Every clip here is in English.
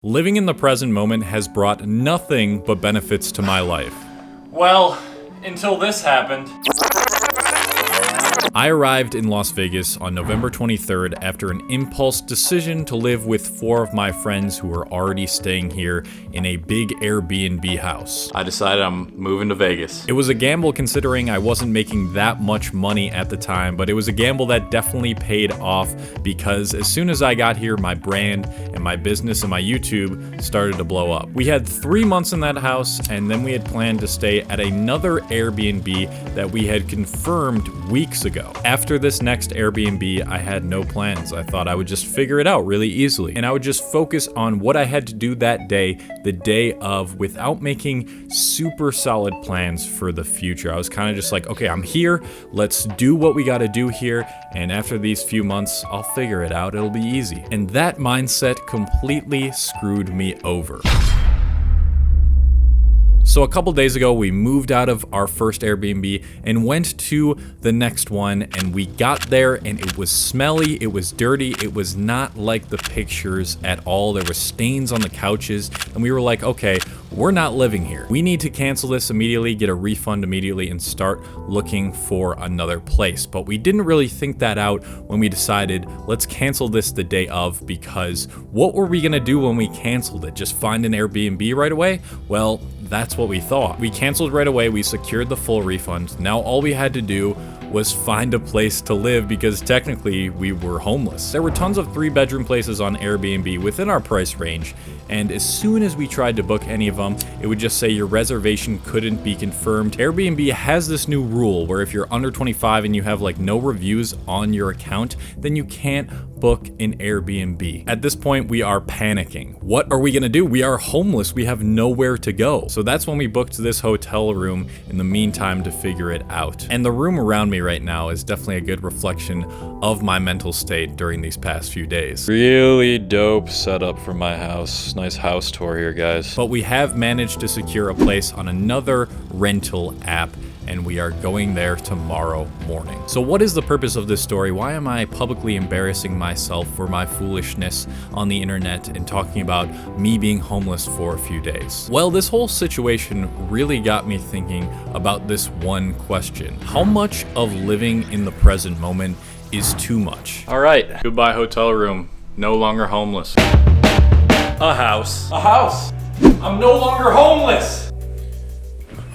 Living in the present moment has brought nothing but benefits to my life. Well, until this happened. I arrived in Las Vegas on November 23rd after an impulse decision to live with 4 of my friends who were already staying here in a big Airbnb house. I decided I'm moving to Vegas. It was a gamble considering I wasn't making that much money at the time, but it was a gamble that definitely paid off because as soon as I got here, my brand and my business and my YouTube started to blow up. We had 3 months in that house, and then we had planned to stay at another Airbnb that we had confirmed weeks ago. After this next Airbnb, I had no plans. I thought I would just figure it out really easily, and I would just focus on what I had to do that day, the day of, without making super solid plans for the future. I was kind of just like, okay, I'm here, let's do what we gotta do here, and after these few months, I'll figure it out, it'll be easy. And that mindset completely screwed me over. So a couple days ago, we moved out of our first Airbnb and went to the next one, and we got there and it was smelly, it was dirty, it was not like the pictures at all. There were stains on the couches, and we were like, okay, we're not living here. We need to cancel this immediately, get a refund immediately, and start looking for another place. But we didn't really think that out when we decided, let's cancel this the day of, because what were we gonna do when we canceled it? Just find an Airbnb right away? Well, that's what we thought. We canceled right away, we secured the full refund. Now all we had to do was find a place to live because technically we were homeless. There were tons of 3-bedroom places on Airbnb within our price range, and as soon as we tried to book any of them, it would just say your reservation couldn't be confirmed. Airbnb has this new rule where if you're under 25 and you have like no reviews on your account, then you can't book an Airbnb. At this point, we are panicking. What are we gonna do? We are homeless, we have nowhere to go. So that's when we booked this hotel room in the meantime to figure it out. And the room around me right now is definitely a good reflection of my mental state during these past few days. Really dope setup for my house. Nice house tour here, guys. But we have managed to secure a place on another rental app, and we are going there tomorrow morning. So what is the purpose of this story? Why am I publicly embarrassing myself for my foolishness on the internet and talking about me being homeless for a few days? Well, this whole situation really got me thinking about this one question. How much of living in the present moment is too much? All right, goodbye hotel room. No longer homeless. A house. A house! I'm no longer homeless!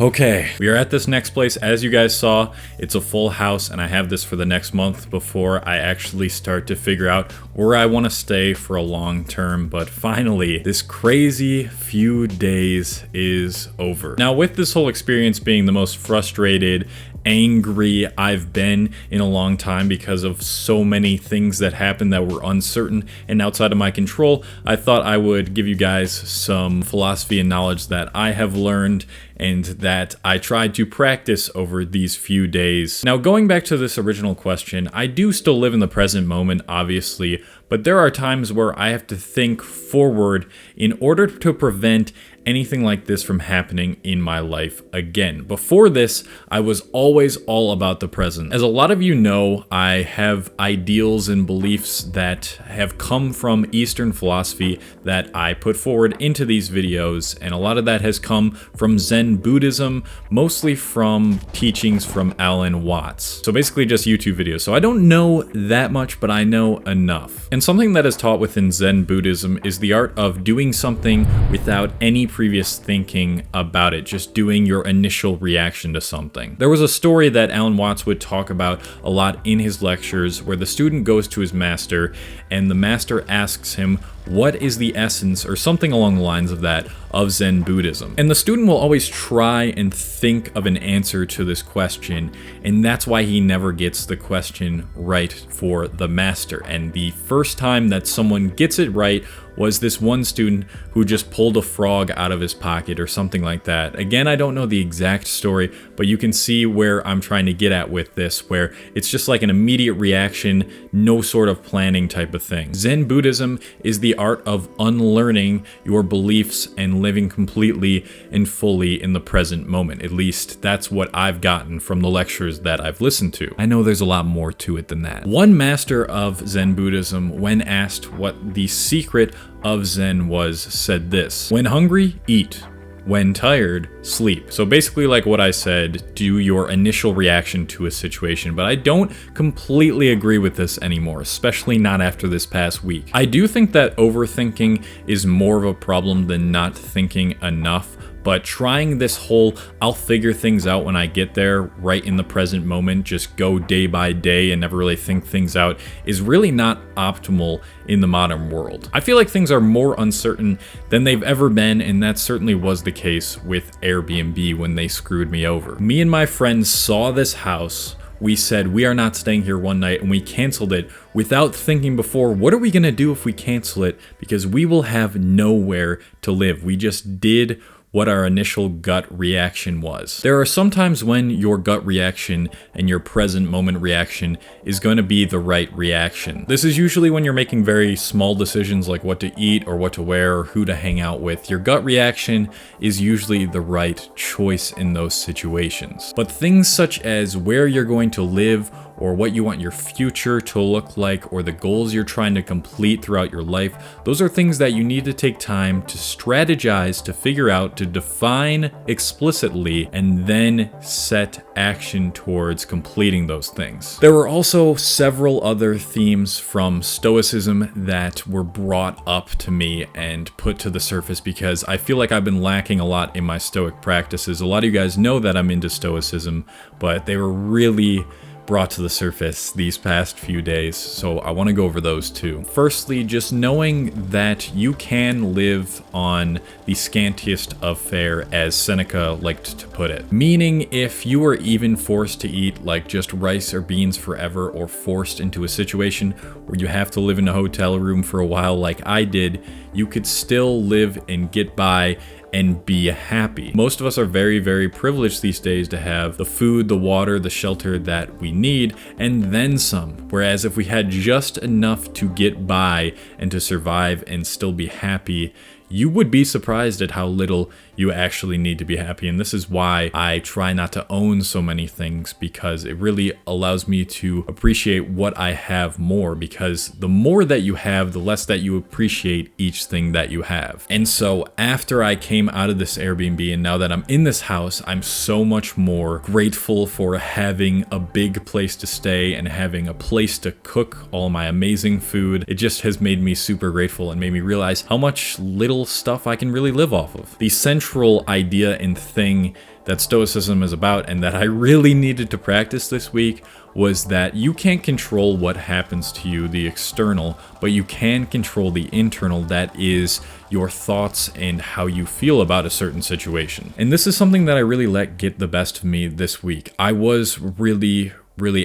Okay, we are at this next place. As you guys saw, it's a full house, and I have this for the next month before I actually start to figure out where I want to stay for a long term. But finally, this crazy few days is over. Now, with this whole experience being the most frustrated, angry I've been in a long time because of so many things that happened that were uncertain and outside of my control, I thought I would give you guys some philosophy and knowledge that I have learned and that I tried to practice over these few days. Now, going back to this original question, I do still live in the present moment, obviously, but there are times where I have to think forward in order to prevent anything like this from happening in my life again. Before this, I was always all about the present. As a lot of you know, I have ideals and beliefs that have come from Eastern philosophy that I put forward into these videos, and a lot of that has come from Zen Buddhism, mostly from teachings from Alan Watts. So basically just YouTube videos. So I don't know that much, but I know enough. And something that is taught within Zen Buddhism is the art of doing something without any previous thinking about it, just doing your initial reaction to something. There was a story that Alan Watts would talk about a lot in his lectures where the student goes to his master and the master asks him, what is the essence, or something along the lines of that, of Zen Buddhism? And the student will always try and think of an answer to this question, and that's why he never gets the question right for the master. And the first time that someone gets it right was this one student who just pulled a frog out of his pocket or something like that. Again, I don't know the exact story, but you can see where I'm trying to get at with this, where it's just like an immediate reaction, no sort of planning type of thing. Zen Buddhism is the art of unlearning your beliefs and living completely and fully in the present moment. At least that's what I've gotten from the lectures that I've listened to. I know there's a lot more to it than that. One master of Zen Buddhism, when asked what the secret of Zen said this: when hungry, eat. When tired, sleep. So basically like what I said, do your initial reaction to a situation, but I don't completely agree with this anymore, especially not after this past week. I do think that overthinking is more of a problem than not thinking enough, but trying this whole I'll figure things out when I get there, right in the present moment, just go day by day and never really think things out, is really not optimal in the modern world. I feel like things are more uncertain than they've ever been, and that certainly was the case with Airbnb when they screwed me over. Me and my friends saw this house. We said we are not staying here one night, and we canceled it without thinking before, what are we gonna do if we cancel it? Because we will have nowhere to live. We just did what our initial gut reaction was. There are some times when your gut reaction and your present moment reaction is going to be the right reaction. This is usually when you're making very small decisions like what to eat or what to wear or who to hang out with. Your gut reaction is usually the right choice in those situations. But things such as where you're going to live, or what you want your future to look like, or the goals you're trying to complete throughout your life, those are things that you need to take time to strategize, to figure out, to define explicitly, and then set action towards completing those things. There were also several other themes from Stoicism that were brought up to me and put to the surface because I feel like I've been lacking a lot in my Stoic practices. A lot of you guys know that I'm into Stoicism, but they were really brought to the surface these past few days, so I want to go over those too. Firstly, just knowing that you can live on the scantiest of fare, as Seneca liked to put it. Meaning, if you were even forced to eat like just rice or beans forever, or forced into a situation where you have to live in a hotel room for a while like I did, you could still live and get by and be happy. Most of us are very, very privileged these days to have the food, the water, the shelter that we need, and then some. Whereas if we had just enough to get by and to survive and still be happy, you would be surprised at how little you actually need to be happy. And this is why I try not to own so many things, because it really allows me to appreciate what I have more, because the more that you have, the less that you appreciate each thing that you have. And so after I came out of this Airbnb and now that I'm in this house, I'm so much more grateful for having a big place to stay and having a place to cook all my amazing food. It just has made me super grateful and made me realize how much little stuff I can really live off of. The central idea and thing that Stoicism is about, and that I really needed to practice this week, was that you can't control what happens to you, the external, but you can control the internal, that is your thoughts and how you feel about a certain situation. And this is something that I really let get the best of me this week. I was really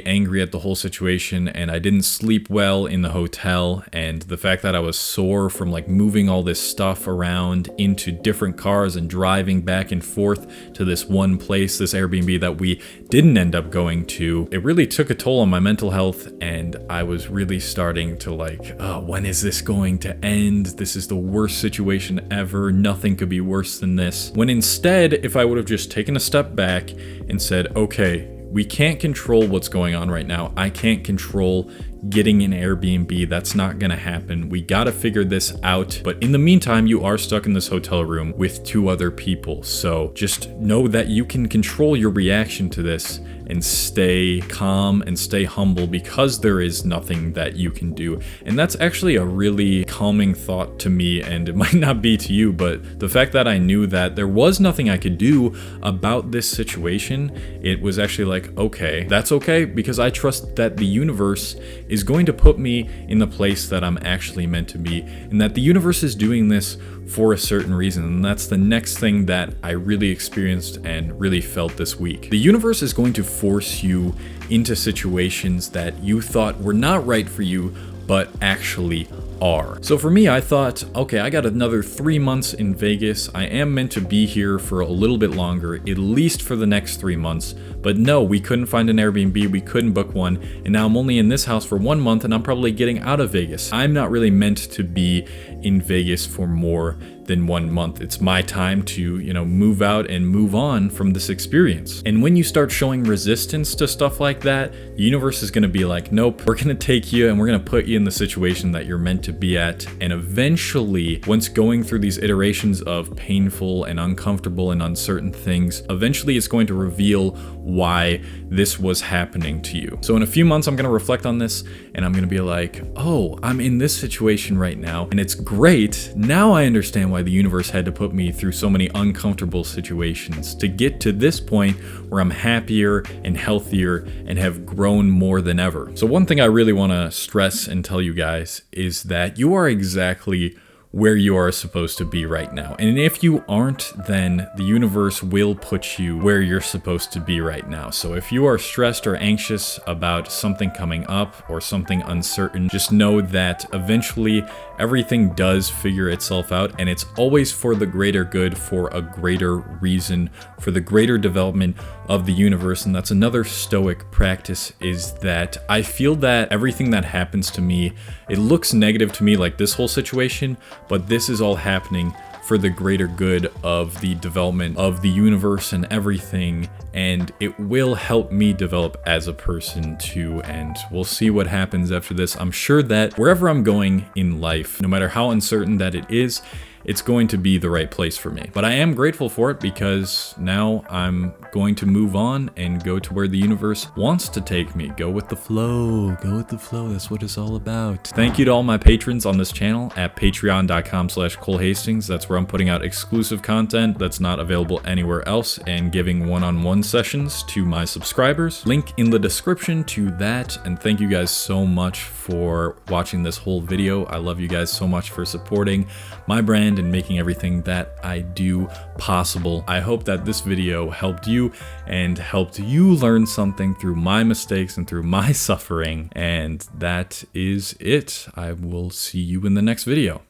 angry at the whole situation, and I didn't sleep well in the hotel, and the fact that I was sore from like moving all this stuff around into different cars and driving back and forth to this one place, this Airbnb that we didn't end up going to, it really took a toll on my mental health, and I was really starting to like, oh, when is this going to end? This is the worst situation ever. Nothing could be worse than this. When instead, if I would have just taken a step back and said, okay, we can't control what's going on right now. I can't control getting an Airbnb. That's not gonna happen. We gotta figure this out. But in the meantime, you are stuck in this hotel room with 2 other people. So just know that you can control your reaction to this and stay calm and stay humble, because there is nothing that you can do. And that's actually a really calming thought to me, and it might not be to you, but the fact that I knew that there was nothing I could do about this situation, it was actually like, okay, that's okay, because I trust that the universe is going to put me in the place that I'm actually meant to be, and that the universe is doing this for a certain reason. And that's the next thing that I really experienced and really felt this week. The universe is going to force you into situations that you thought were not right for you, but actually are. So for me, I thought, okay, I got another 3 months in Vegas. I am meant to be here for a little bit longer, at least for the next 3 months. But no, we couldn't find an Airbnb, we couldn't book one, and now I'm only in this house for 1 month, and I'm probably getting out of Vegas. I'm not really meant to be in Vegas for more than 1 month. It's my time to, move out and move on from this experience. And when you start showing resistance to stuff like that, the universe is going to be like, nope, we're going to take you and we're going to put you in the situation that you're meant to be at. And eventually, once going through these iterations of painful and uncomfortable and uncertain things, eventually it's going to reveal why this was happening to you. So in a few months, I'm going to reflect on this and I'm going to be like, oh, I'm in this situation right now and it's great. Now I understand why the universe had to put me through so many uncomfortable situations to get to this point where I'm happier and healthier and have grown more than ever. So one thing I really want to stress and tell you guys is that you are exactly where you are supposed to be right now. And if you aren't, then the universe will put you where you're supposed to be right now. So if you are stressed or anxious about something coming up or something uncertain, just know that eventually everything does figure itself out, and it's always for the greater good, for a greater reason, for the greater development of the universe. And that's another Stoic practice, is that I feel that everything that happens to me, it looks negative to me, like this whole situation, but this is all happening for the greater good of the development of the universe and everything, and it will help me develop as a person too. And we'll see what happens after this. I'm sure that wherever I'm going in life, no matter how uncertain that it is, it's going to be the right place for me. But I am grateful for it because now I'm going to move on and go to where the universe wants to take me. Go with the flow. Go with the flow. That's what it's all about. Thank you to all my patrons on this channel at patreon.com/ColeHastings. That's where I'm putting out exclusive content that's not available anywhere else and giving one-on-one sessions to my subscribers. Link in the description to that. And thank you guys so much for watching this whole video. I love you guys so much for supporting my brand and making everything that I do possible. I hope that this video helped you and helped you learn something through my mistakes and through my suffering. And that is it. I will see you in the next video.